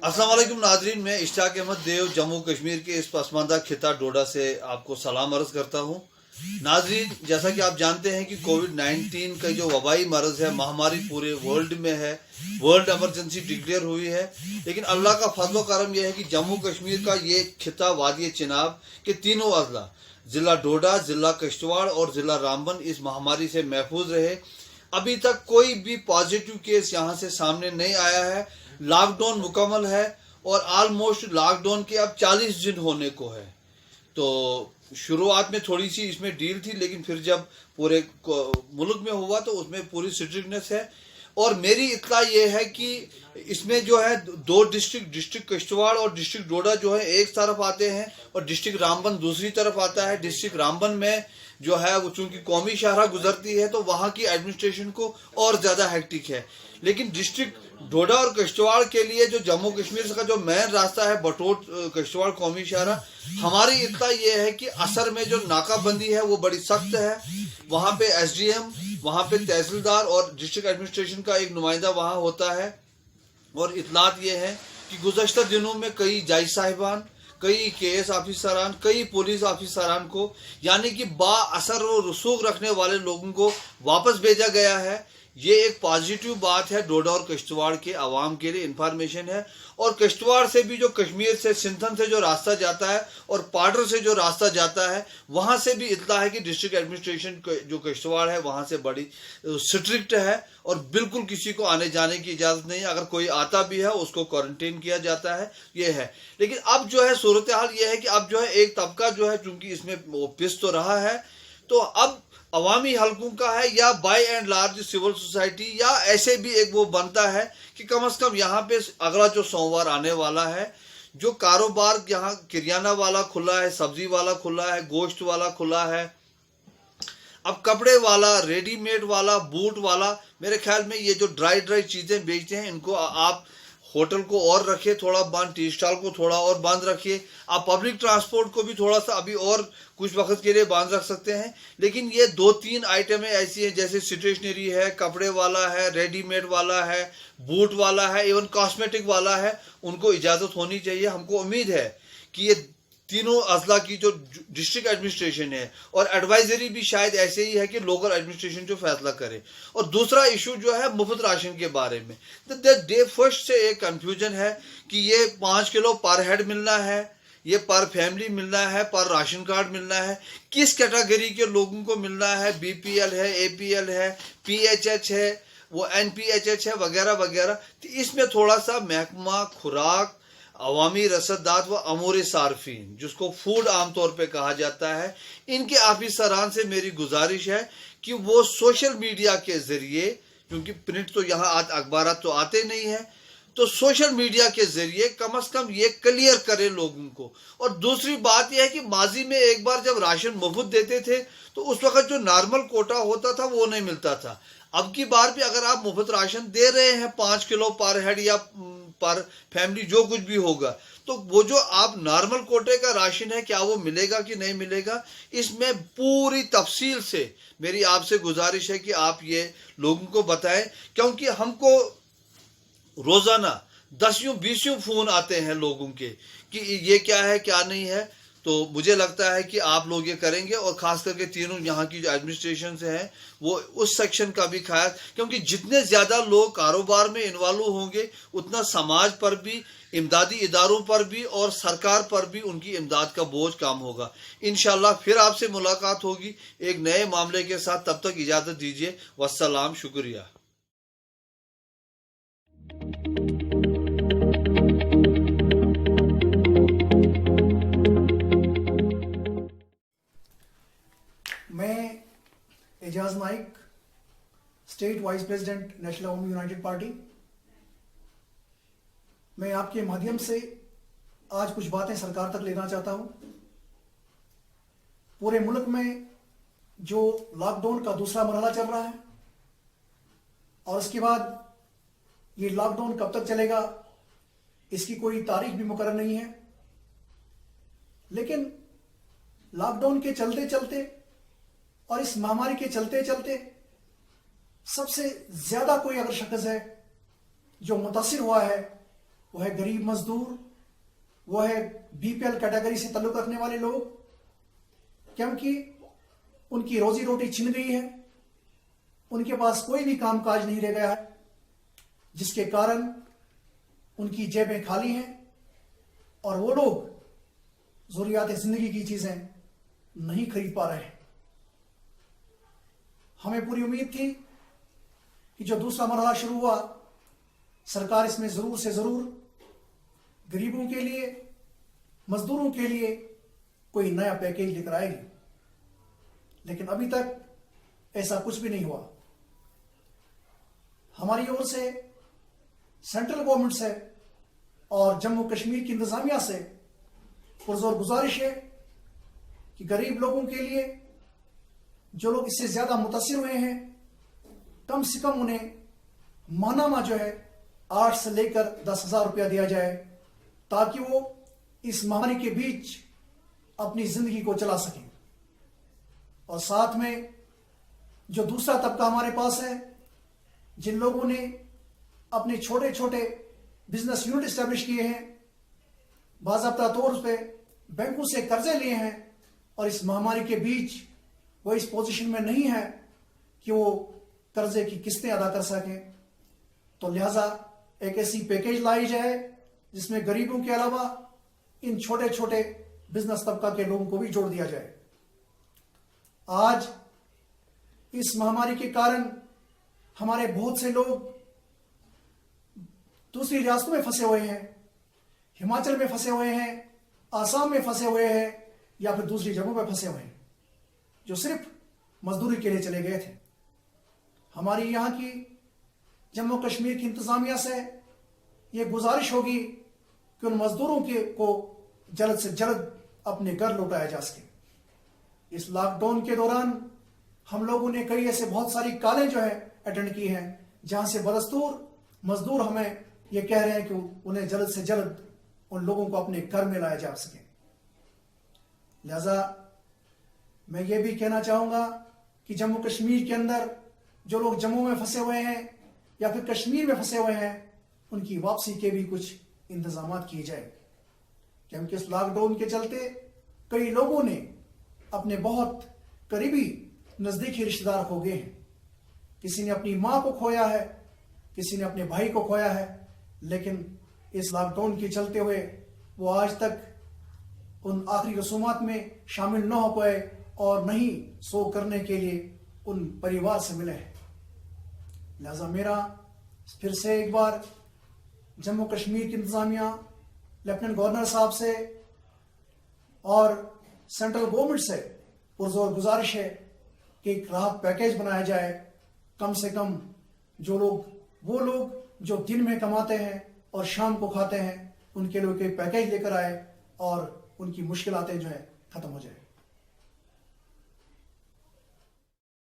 अस्सलाम वालेकुम नाजरीन, मैं इश्ताक अहमद देव जम्मू कश्मीर के इस पसमानदा खिता डोडा से आपको सलाम अर्ज करता हूँ। नाजरीन, जैसा कि आप जानते हैं कि कोविड-19 का जो वबाई मरज है, महामारी पूरे वर्ल्ड में है, वर्ल्ड इमरजेंसी डिक्लेयर हुई है। लेकिन अल्लाह का फजल करम यह है कि जम्मू कश्मीर का ये खिता वादी चिनाब के तीनों अजला, जिला डोडा, जिला किश्तवाड़ और जिला रामबन इस महामारी से महफूज रहे। अभी तक कोई भी पॉजिटिव केस यहाँ से सामने नहीं आया है। लॉकडाउन मुकम्मल है और ऑलमोस्ट लॉकडाउन के अब 40 दिन होने को है। तो शुरुआत में थोड़ी सी इसमें डील थी, लेकिन फिर जब पूरे मुल्क में हुआ तो उसमें पूरी स्ट्रिक्टनेस है। और मेरी इत्तला ये है कि इसमें जो है दो डिस्ट्रिक्ट किश्तवाड़ और डिस्ट्रिक्ट डोडा जो है एक तरफ आते हैं और डिस्ट्रिक्ट रामबन दूसरी तरफ आता है। डिस्ट्रिक्ट रामबन में जो है वो चूंकि कौमी शाहरा गुजरती है तो वहाँ की एडमिनिस्ट्रेशन को और ज़्यादा हेक्टिक है। लेकिन डिस्ट्रिक्ट डोडा और किश्तवाड़ के लिए जो जम्मू कश्मीर का जो मेन रास्ता है बटोट किश्तवाड़ कौमी शाहरा, हमारी इत्तला ये है कि असर में जो नाकाबंदी है वो बड़ी सख्त है। वहाँ पे SDM, वहाँ पे तहसीलदार और डिस्ट्रिक्ट एडमिनिस्ट्रेशन का एक नुमाइंदा वहाँ होता है। और इतलात ये है कि गुज़श्ता दिनों में कई जज साहिबान, कई KS ऑफिसरान, कई पुलिस ऑफिसरान को यानी कि बाअसर और रसूख रखने वाले लोगों को वापस भेजा गया है। ये एक पॉजिटिव बात है डोडा और किश्तवाड़ के अवाम के लिए, इंफॉर्मेशन है। और किश्तवाड़ से भी जो कश्मीर से सिंथन से जो रास्ता जाता है और पाडर से जो रास्ता जाता है वहाँ से भी इत्तला है कि डिस्ट्रिक्ट एडमिनिस्ट्रेशन जो किश्तवाड़ है वहाँ से बड़ी स्ट्रिक्ट है और बिल्कुल किसी को आने जाने की इजाज़त नहीं है। अगर कोई आता भी है उसको क्वारंटीन किया जाता है, ये है। लेकिन अब जो है सूरत हाल ये है कि अब जो है एक तबका जो है चूंकि इसमें वो पिस तो रहा है, तो अब अवामी हलकों का है या by and large civil society या ऐसे भी एक वो बनता है कि कम से कम यहाँ पे अगला जो सोमवार आने वाला है, जो कारोबार यहाँ किरियाना वाला खुला है, सब्जी वाला खुला है, गोश्त वाला खुला है, अब कपड़े वाला, रेडीमेड वाला, बूट वाला, मेरे ख्याल में ये जो ड्राई चीज़ें बेचते हैं इनको आप होटल को और रखिए थोड़ा बंद, टी स्टॉल को थोड़ा और बंद रखिए। आप पब्लिक ट्रांसपोर्ट को भी थोड़ा सा अभी और कुछ वक्त के लिए बंद रख सकते हैं। लेकिन ये 2-3 आइटमें ऐसी हैं जैसे स्टेशनरी है, कपड़े वाला है, रेडीमेड वाला है, बूट वाला है, इवन कॉस्मेटिक वाला है, उनको इजाज़त होनी चाहिए। हमको उम्मीद है कि ये तीनों अजला की जो डिस्ट्रिक्ट एडमिनिस्ट्रेशन है और एडवाइजरी भी शायद ऐसे ही है कि लोकल एडमिनिस्ट्रेशन जो फैसला करे। और दूसरा इशू जो है मुफ्त राशन के बारे में, डे फर्स्ट से एक कंफ्यूजन है कि ये 5 किलो पर हेड मिलना है, ये पर फैमिली मिलना है, पर राशन कार्ड मिलना है, किस कैटेगरी के लोगों को मिलना है, BPL है, APL है, PHH है, वो NPHH है वगैरह वगैरह। तो इसमें थोड़ा सा महकमा खुराक, अवामी रसदात व अमूर सार्फिन जिसको फूड आमतौर पे कहा जाता है, इनके ऑफिसरान से मेरी गुजारिश है कि वो सोशल मीडिया के जरिए, क्योंकि प्रिंट तो यहाँ अखबार तो आते नहीं है, तो सोशल मीडिया के जरिए कम से कम ये क्लियर करें लोगों को। और दूसरी बात यह है कि माजी में एक बार जब राशन मुफ्त देते थे तो उस वक्त जो नॉर्मल कोटा होता था वो नहीं मिलता था। अब की बार भी अगर आप मुफ्त राशन दे रहे हैं 5 किलो पर हेड या पर फैमिली जो कुछ भी होगा, तो वो जो आप नॉर्मल कोटे का राशन है क्या वो मिलेगा कि नहीं मिलेगा, इसमें पूरी तफसील से मेरी आपसे गुजारिश है कि आप ये लोगों को बताएं। क्योंकि हमको रोजाना 10-20 फोन आते हैं लोगों के कि ये क्या है क्या नहीं है। तो मुझे लगता है कि आप लोग ये करेंगे और खास करके तीनों यहाँ की जो एडमिनिस्ट्रेशन से हैं वो उस सेक्शन का भी ख्याल, क्योंकि जितने ज़्यादा लोग कारोबार में इन्वॉल्व होंगे उतना समाज पर भी, इमदादी इदारों पर भी और सरकार पर भी उनकी इमदाद का बोझ कम होगा। इंशाल्लाह फिर आपसे मुलाकात होगी एक नए मामले के साथ। तब तक इजाज़त दीजिए। वस्सलाम, शुक्रिया। मैं Ejaz Naik, state vice president National Awami United Party, मैं आपके माध्यम से आज कुछ बातें सरकार तक लेना चाहता हूं। पूरे मुल्क में जो लॉकडाउन का दूसरा मरहला चल रहा है और उसके बाद ये लॉकडाउन कब तक चलेगा इसकी कोई तारीख भी मुकर्रर नहीं है, लेकिन लॉकडाउन के चलते चलते और इस महामारी के चलते चलते सबसे ज्यादा कोई अगर शख्स है जो मुतासिर हुआ है वो है गरीब मजदूर, वो है बीपीएल कैटेगरी से ताल्लुक रखने वाले लोग, क्योंकि उनकी रोजी रोटी छिन गई है, उनके पास कोई भी कामकाज नहीं रह गया है, जिसके कारण उनकी जेबें खाली हैं और वो लोग जरूरियात जिंदगी की चीजें नहीं खरीद पा रहे हैं। हमें पूरी उम्मीद थी कि जो दूसरा मरहला शुरू हुआ, सरकार इसमें जरूर से जरूर गरीबों के लिए, मजदूरों के लिए कोई नया पैकेज लेकर आएगी, लेकिन अभी तक ऐसा कुछ भी नहीं हुआ। हमारी ओर से सेंट्रल गवर्नमेंट से और जम्मू कश्मीर की इंतजामिया से पुरजोर गुजारिश है कि गरीब लोगों के लिए, जो लोग इससे ज्यादा मुतासिर हुए हैं, कम से कम उन्हें मानामा जो है 8 से लेकर 10,000 रुपया दिया जाए, ताकि वो इस महामारी के बीच अपनी जिंदगी को चला सकें। और साथ में जो दूसरा तबका हमारे पास है, जिन लोगों ने अपने छोटे छोटे बिजनेस यूनिट एस्टेब्लिश किए हैं, बाज़ाब्ता तौर पे बैंकों से कर्जे लिए हैं और इस महामारी के बीच वो इस पोजीशन में नहीं है कि वो कर्जे की किस्तें अदा कर सकें, तो लिहाजा एक ऐसी पैकेज लाई जाए जिसमें गरीबों के अलावा इन छोटे छोटे बिजनेस तबका के लोगों को भी जोड़ दिया जाए। आज इस महामारी के कारण हमारे बहुत से लोग दूसरी रियासतों में फंसे हुए हैं, हिमाचल में फंसे हुए हैं, आसाम में फंसे हुए हैं, या फिर दूसरी जगहों पर फंसे हुए हैं, जो सिर्फ मजदूरी के लिए चले गए थे। हमारी यहाँ की जम्मू कश्मीर की इंतजामिया से ये गुजारिश होगी कि उन मजदूरों को जल्द से जल्द अपने घर लौटाया जा सके। इस लॉकडाउन के दौरान हम लोगों ने कई ऐसे बहुत सारी कॉलें जो है अटेंड की हैं, जहां से बदस्तूर मजदूर हमें ये कह रहे हैं कि उन्हें जल्द से जल्द उन लोगों को अपने घर में लाया जा सके। लिहाजा मैं ये भी कहना चाहूंगा कि जम्मू कश्मीर के अंदर जो लोग जम्मू में फंसे हुए हैं या फिर कश्मीर में फंसे हुए हैं, उनकी वापसी के भी कुछ इंतजाम किए जाए, क्योंकि इस लॉकडाउन के चलते कई लोगों ने अपने बहुत करीबी नजदीकी रिश्तेदार खो गए हैं। किसी ने अपनी मां को खोया है, किसी ने अपने भाई को खोया है, लेकिन इस लॉकडाउन के चलते हुए वो आज तक उन आखिरी रसूमात में शामिल न हो पाए और न ही सो करने के लिए उन परिवार से मिले हैं। लिहाजा मेरा फिर से एक बार जम्मू कश्मीर की इंतजामिया, लेफ्टिनेंट गवर्नर साहब से और सेंट्रल गवर्नमेंट से पुरजोर गुजारिश है कि एक राहत पैकेज बनाया जाए। कम से कम वो लोग जो दिन में कमाते हैं और शाम को खाते हैं, उनके लिए कोई पैकेज लेकर आए और उनकी मुश्किलातें जो है खत्म हो जाए।